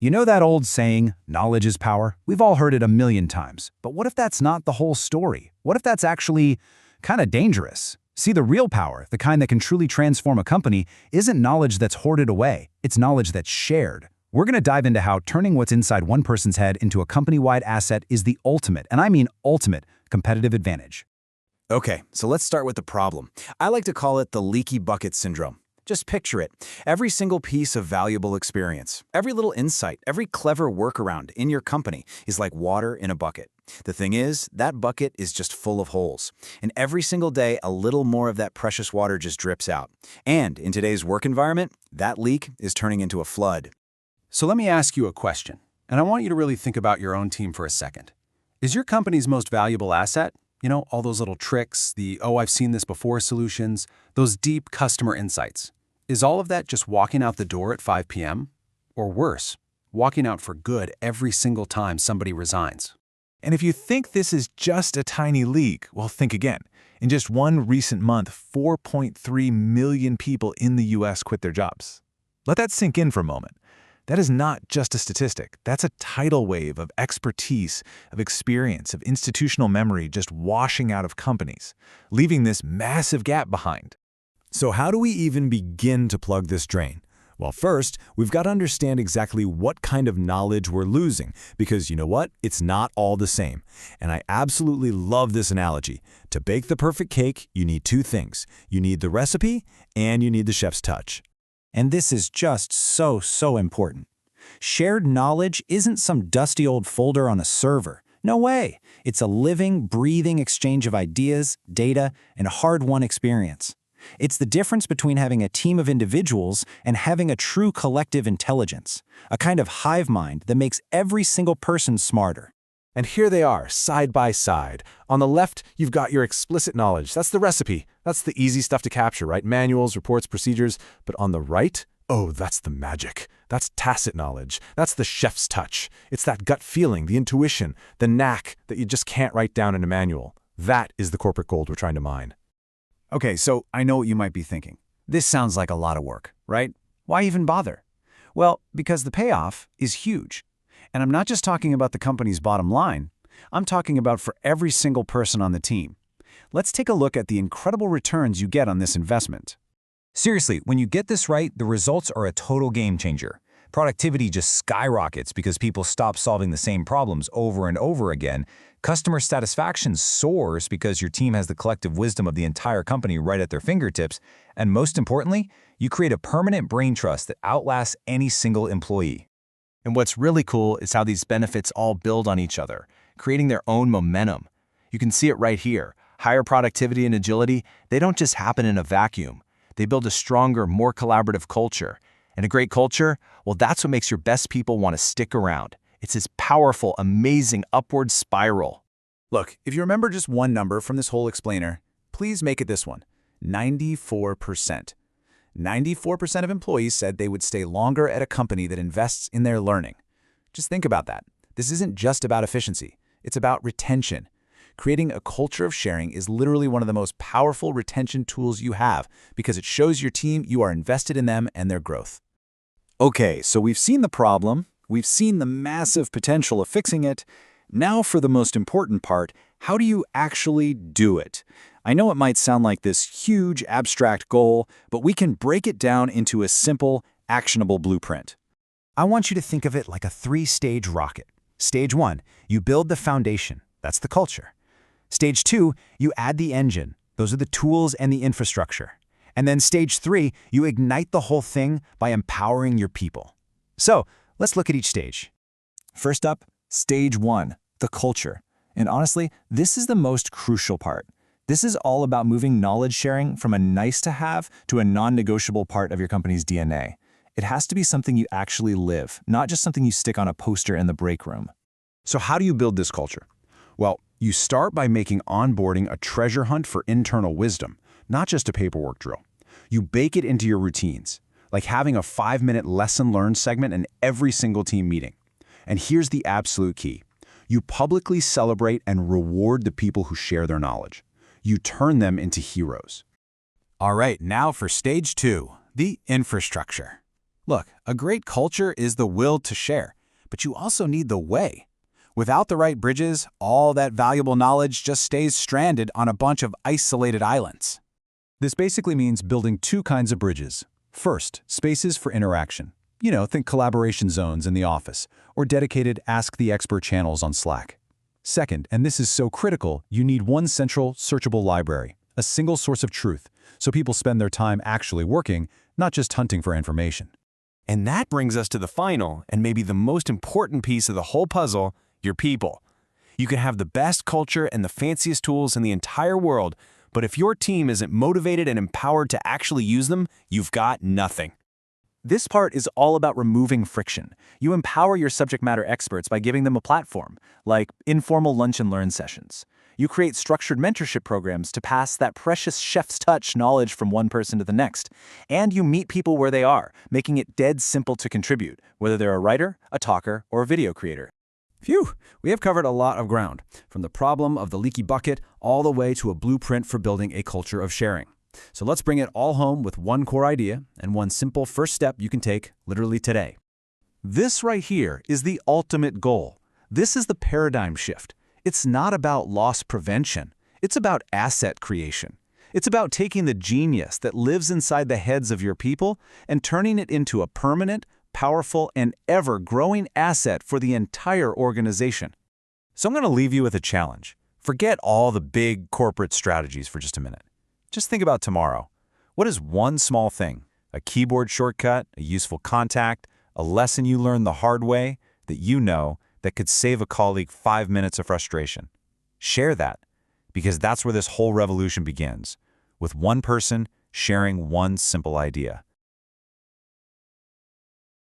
You know that old saying, knowledge is power? We've all heard it a million times. But what if that's not the whole story? What if that's actually kind of dangerous? See, the real power, the kind that can truly transform a company, isn't knowledge that's hoarded away. It's knowledge that's shared. We're going to dive into how turning what's inside one person's head into a company-wide asset is the ultimate, and I mean ultimate, competitive advantage. Okay, so let's start with the problem. I like to call it the leaky bucket syndrome. Just picture it. Every single piece of valuable experience, every little insight, every clever workaround in your company is like water in a bucket. The thing is, that bucket is just full of holes. And every single day, a little more of that precious water just drips out. And in today's work environment, that leak is turning into a flood. So let me ask you a question, and I want you to really think about your own team for a second. Is your company's most valuable asset, all those little tricks, the "oh, I've seen this before" solutions, those deep customer insights? Is all of that just walking out the door at 5 p.m.? Or worse, walking out for good every single time somebody resigns? And if you think this is just a tiny leak, well, think again. In just one recent month, 4.3 million people in the US quit their jobs. Let that sink in for a moment. That is not just a statistic. That's a tidal wave of expertise, of experience, of institutional memory just washing out of companies, leaving this massive gap behind. So how do we even begin to plug this drain? Well, first, we've got to understand exactly what kind of knowledge we're losing, because you know what? It's not all the same. And I absolutely love this analogy. To bake the perfect cake, you need two things. You need the recipe, and you need the chef's touch. And this is just so important. Shared knowledge isn't some dusty old folder on a server. No way. It's a living, breathing exchange of ideas, data, and hard-won experience. It's the difference between having a team of individuals and having a true collective intelligence, a kind of hive mind that makes every single person smarter. And here they are, side by side. On the left, you've got your explicit knowledge. That's the recipe. That's the easy stuff to capture, right? Manuals, reports, procedures. But on the right, oh, that's the magic. That's tacit knowledge. That's the chef's touch. It's that gut feeling, the intuition, the knack that you just can't write down in a manual. That is the corporate gold we're trying to mine. Okay, so I know what you might be thinking. This sounds like a lot of work, right? Why even bother? Well, because the payoff is huge. And I'm not just talking about the company's bottom line. I'm talking about for every single person on the team. Let's take a look at the incredible returns you get on this investment. Seriously, when you get this right, the results are a total game changer. Productivity just skyrockets because people stop solving the same problems over and over again. Customer satisfaction soars because your team has the collective wisdom of the entire company right at their fingertips. And most importantly, you create a permanent brain trust that outlasts any single employee. And what's really cool is how these benefits all build on each other, creating their own momentum. You can see it right here. Higher productivity and agility, they don't just happen in a vacuum. They build a stronger, more collaborative culture. And a great culture, well, that's what makes your best people want to stick around. It's this powerful, amazing upward spiral. Look, if you remember just one number from this whole explainer, please make it this one: 94%. 94% of employees said they would stay longer at a company that invests in their learning. Just think about that. This isn't just about efficiency. It's about retention. Creating a culture of sharing is literally one of the most powerful retention tools you have because it shows your team you are invested in them and their growth. Okay, so we've seen the problem. We've seen the massive potential of fixing it. Now for the most important part, how do you actually do it? I know it might sound like this huge abstract goal, but we can break it down into a simple, actionable blueprint. I want you to think of it like a 3-stage rocket. Stage 1, you build the foundation. That's the culture. Stage 2, you add the engine. Those are the tools and the infrastructure. And then stage 3, you ignite the whole thing by empowering your people. So let's look at each stage. First up, stage 1, the culture. And honestly, this is the most crucial part. This is all about moving knowledge sharing from a nice-to-have to a non-negotiable part of your company's DNA. It has to be something you actually live, not just something you stick on a poster in the break room. So how do you build this culture? Well, you start by making onboarding a treasure hunt for internal wisdom, not just a paperwork drill. You bake it into your routines, like having a 5-minute lesson learned segment in every single team meeting. And here's the absolute key. You publicly celebrate and reward the people who share their knowledge. You turn them into heroes. All right, now for stage 2, the infrastructure. Look, a great culture is the will to share, but you also need the way. Without the right bridges, all that valuable knowledge just stays stranded on a bunch of isolated islands. This basically means building two kinds of bridges. First, spaces for interaction. Think collaboration zones in the office, or dedicated Ask the Expert channels on Slack. Second, and this is so critical, you need one central, searchable library, a single source of truth, so people spend their time actually working, not just hunting for information. And that brings us to the final, and maybe the most important piece of the whole puzzle, your people. You can have the best culture and the fanciest tools in the entire world, but if your team isn't motivated and empowered to actually use them, you've got nothing. This part is all about removing friction. You empower your subject matter experts by giving them a platform, like informal lunch and learn sessions. You create structured mentorship programs to pass that precious chef's touch knowledge from one person to the next. And you meet people where they are, making it dead simple to contribute, whether they're a writer, a talker, or a video creator. Phew, we have covered a lot of ground, from the problem of the leaky bucket all the way to a blueprint for building a culture of sharing. So let's bring it all home with one core idea and one simple first step you can take literally today. This right here is the ultimate goal. This is the paradigm shift. It's not about loss prevention. It's about asset creation. It's about taking the genius that lives inside the heads of your people and turning it into a permanent, powerful, and ever-growing asset for the entire organization. So I'm going to leave you with a challenge. Forget all the big corporate strategies for just a minute. Just think about tomorrow. What is one small thing, a keyboard shortcut, a useful contact, a lesson you learned the hard way that could save a colleague 5 minutes of frustration? Share that, because that's where this whole revolution begins, with one person sharing one simple idea.